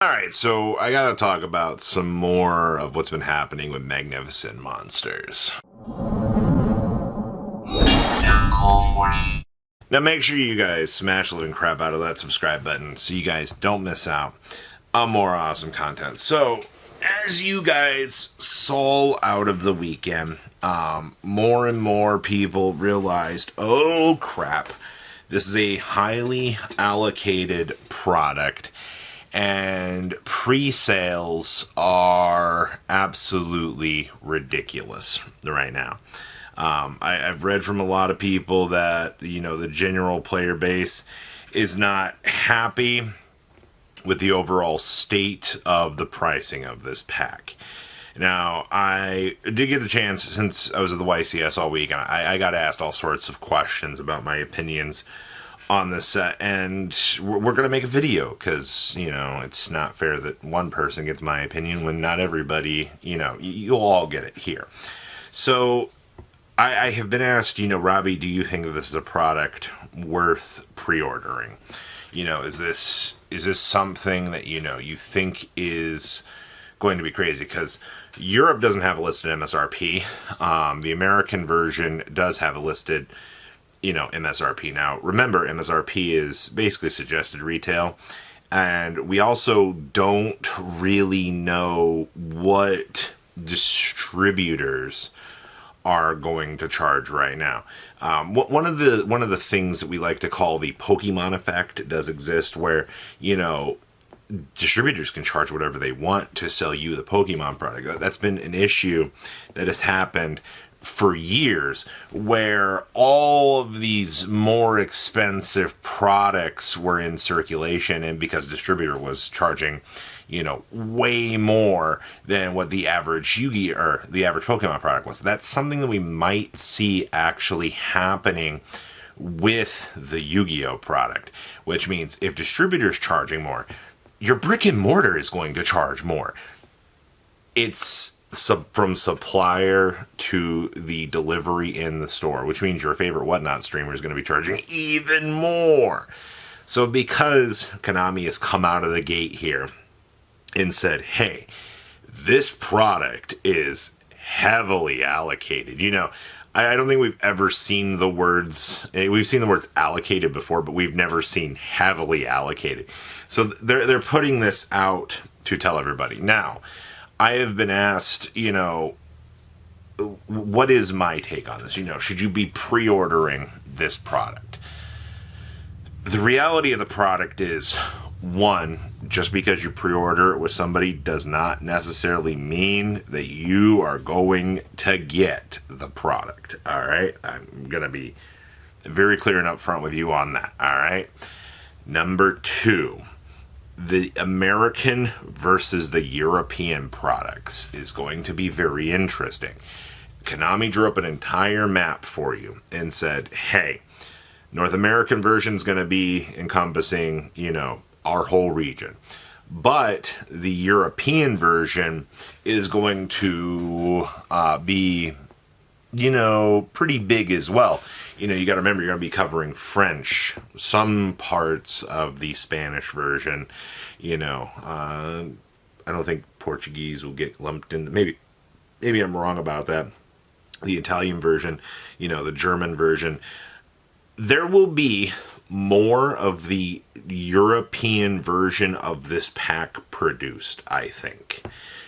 Alright, so I gotta talk about some more of what's been happening with Magnificent Monsters. Now make sure you guys smash the living crap out of that subscribe button so you guys don't miss out on more awesome content. So, as you guys saw out of the weekend, more and more people realized, oh crap, this is a highly allocated product. And pre-sales are absolutely ridiculous right now. I've read from a lot of people that, the general player base is not happy with the overall state of the pricing of this pack. Now, I did get the chance, since I was at the YCS all week, and I got asked all sorts of questions about my opinions on this set, and we're going to make a video because, it's not fair that one person gets my opinion when not everybody, you'll all get it here. So I have been asked, Robbie, do you think this is a product worth pre-ordering? Is this something that, you think is going to be crazy? Because Europe doesn't have a listed MSRP. The American version does have a listed MSRP. Now, remember, MSRP is basically suggested retail, and we also don't really know what distributors are going to charge right now. One of the things that we like to call the Pokemon effect does exist, where distributors can charge whatever they want to sell you the Pokemon product. That's been an issue that has happened for years, where all of these more expensive products were in circulation, and because distributor was charging, way more than what the average Yu-Gi or the average Pokemon product was. That's something that we might see actually happening with the Yu-Gi-Oh product, which means if distributors charging more, your brick and mortar is going to charge more. It's from supplier to the delivery in the store, which means your favorite Whatnot streamer is going to be charging even more. So because Konami has come out of the gate here and said, hey, this product is heavily allocated. I don't think we've ever seen the words, we've seen the words allocated before, but we've never seen heavily allocated. So they're putting this out to tell everybody. Now, I have been asked, what is my take on this? Should you be pre-ordering this product? The reality of the product is, one, just because you pre-order it with somebody does not necessarily mean that you are going to get the product. All right? I'm going to be very clear and upfront with you on that. All right? Number two, the American versus the European products is going to be very interesting. Konami drew up an entire map for you and said, hey, North American version is going to be encompassing, our whole region. But the European version is going to be, pretty big as well. You got to remember, you're going to be covering French, some parts of the Spanish version. I don't think Portuguese will get lumped in. Maybe I'm wrong about that. The Italian version, the German version. There will be more of the European version of this pack produced, I think.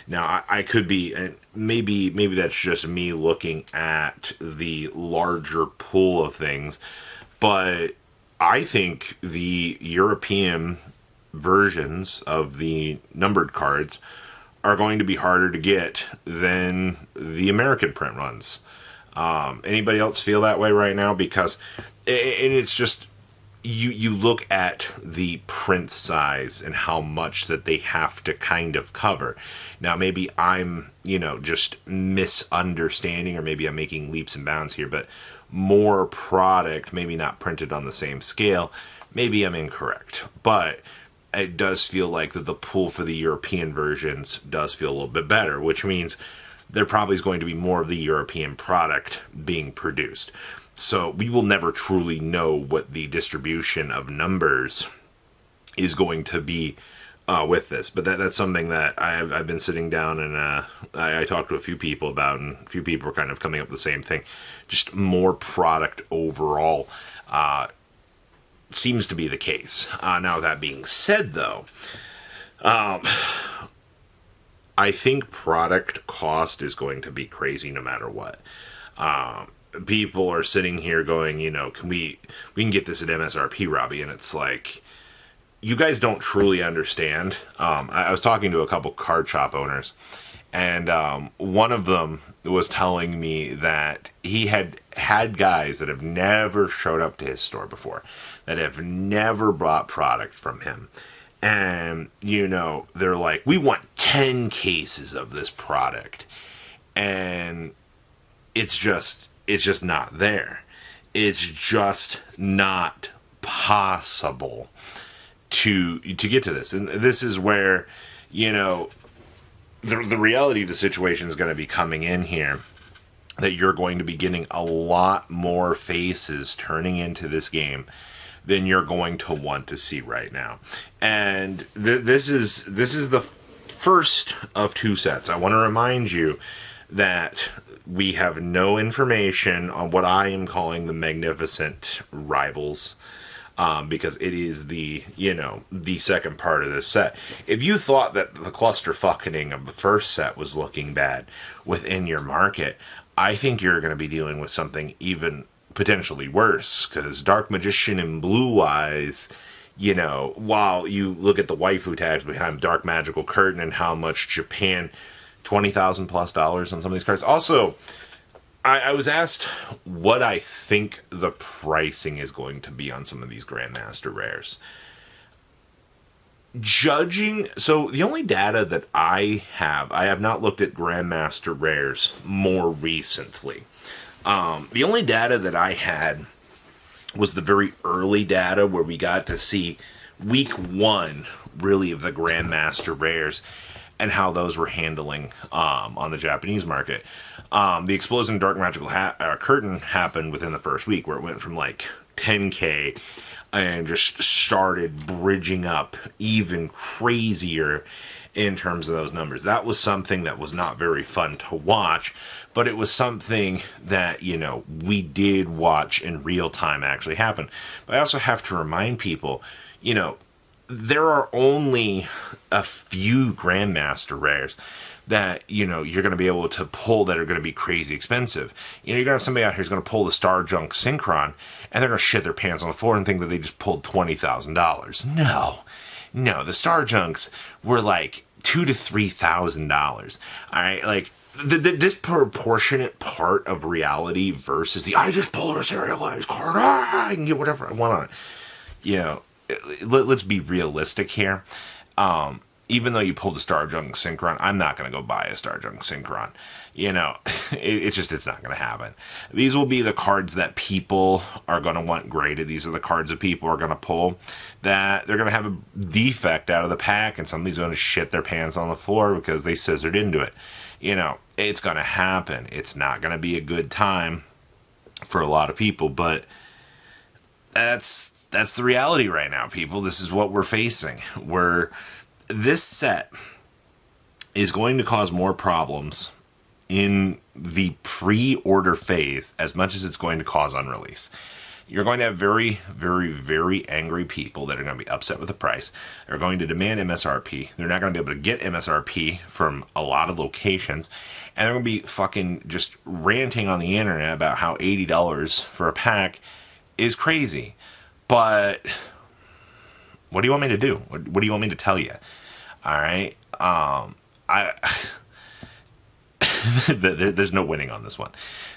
Now, I could be, and maybe that's just me looking at the larger pool of things, but I think the European versions of the numbered cards are going to be harder to get than the American print runs. Anybody else feel that way right now? Because, and it's just, you look at the print size and how much that they have to kind of cover. Now, maybe I'm, just misunderstanding, or maybe I'm making leaps and bounds here, but more product, maybe not printed on the same scale. Maybe I'm incorrect, but it does feel like that the pool for the European versions does feel a little bit better, which means there probably is going to be more of the European product being produced. So we will never truly know what the distribution of numbers is going to be with this, but that's something that I've been sitting down and I talked to a few people about, and a few people are kind of coming up with the same thing. Just more product overall seems to be the case. Now, that being said, though, I think product cost is going to be crazy no matter what. People are sitting here going, we can get this at MSRP, Robbie, and it's like, you guys don't truly understand. I was talking to a couple card shop owners, and one of them was telling me that he had guys that have never showed up to his store before, that have never bought product from him. And, they're like, we want 10 cases of this product. And it's just not there. It's just not possible to get to this. And this is where, the reality of the situation is going to be coming in here, that you're going to be getting a lot more faces turning into this game than you're going to want to see right now. And this is the first of two sets. I want to remind you that we have no information on what I am calling the Magnificent Rivals, because it is the second part of this set. If you thought that the clusterfucking of the first set was looking bad within your market, I think you're going to be dealing with something even potentially worse, because Dark Magician and Blue Eyes, while you look at the waifu tags behind Dark Magical Curtain and how much Japan, $20,000 plus on some of these cards. Also, I was asked what I think the pricing is going to be on some of these Grandmaster Rares. So the only data that I have not looked at Grandmaster Rares more recently. The only data that I had was the very early data where we got to see week one, really, of the Grandmaster Rares and how those were handling on the Japanese market. The explosion Dark Magical Curtain happened within the first week, where it went from like 10K and just started bridging up even crazier in terms of those numbers. That was something that was not very fun to watch, but it was something that, we did watch in real time actually happen. But I also have to remind people, there are only a few Grandmaster Rares that, you're going to be able to pull that are going to be crazy expensive. You're going to have somebody out here who's going to pull the Star Junk Synchron, and they're going to shit their pants on the floor and think that they just pulled $20,000. No, the Star Junks were like $2,000 to $3,000. All right, like the disproportionate part of reality versus the I just pulled a serialized card, I can get whatever I want on it. Let's be realistic here. Even though you pulled a Star Junk Synchron, I'm not going to go buy a Star Junk Synchron. It's not going to happen. These will be the cards that people are going to want graded. These are the cards that people are going to pull, that they're going to have a defect out of the pack, and somebody's going to shit their pants on the floor because they scissored into it. It's going to happen. It's not going to be a good time for a lot of people, but that's the reality right now, people. This is what we're facing. This set is going to cause more problems in the pre-order phase as much as it's going to cause on release. You're going to have very, very, very angry people that are going to be upset with the price. They're going to demand MSRP. They're not going to be able to get MSRP from a lot of locations. And they're going to be fucking just ranting on the internet about how $80 for a pack is crazy. But what do you want me to do? What do you want me to tell you? All right. There's no winning on this one.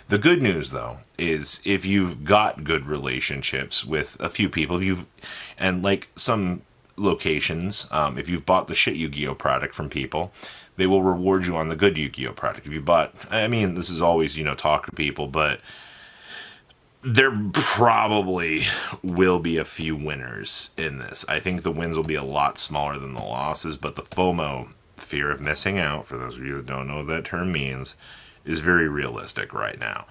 The good news, though, is if you've got good relationships with a few people, and like some locations, if you've bought the shit Yu-Gi-Oh product from people, they will reward you on the good Yu-Gi-Oh product. If you bought, this is always, talk to people, but there probably will be a few winners in this. I think the wins will be a lot smaller than the losses, but the FOMO, fear of missing out, for those of you that don't know what that term means, is very realistic right now.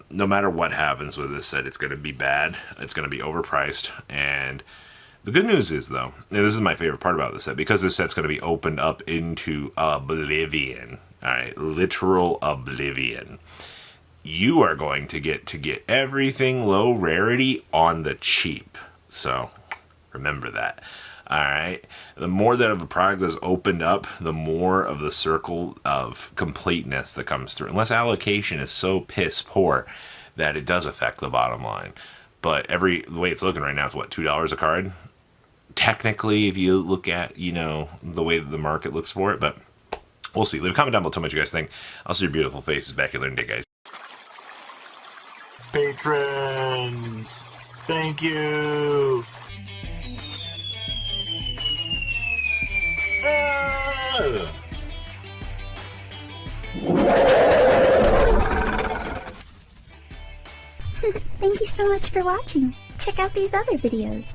No matter what happens with this set, it's going to be bad. It's going to be overpriced, and The good news is, though, and this is my favorite part about this set, because this set's going to be opened up into oblivion, all right, literal oblivion, you are going to get everything low rarity on the cheap. So remember that. All right. The more that of a product is opened up, the more of the circle of completeness that comes through. Unless allocation is so piss poor that it does affect the bottom line. But the way it's looking right now, it's what, $2 a card? Technically, if you look at, the way that the market looks for it, but we'll see. Leave a comment down below, tell me what you guys think. I'll see your beautiful faces back here later today, guys. Patrons, thank you. Thank you so much for watching. Check out these other videos.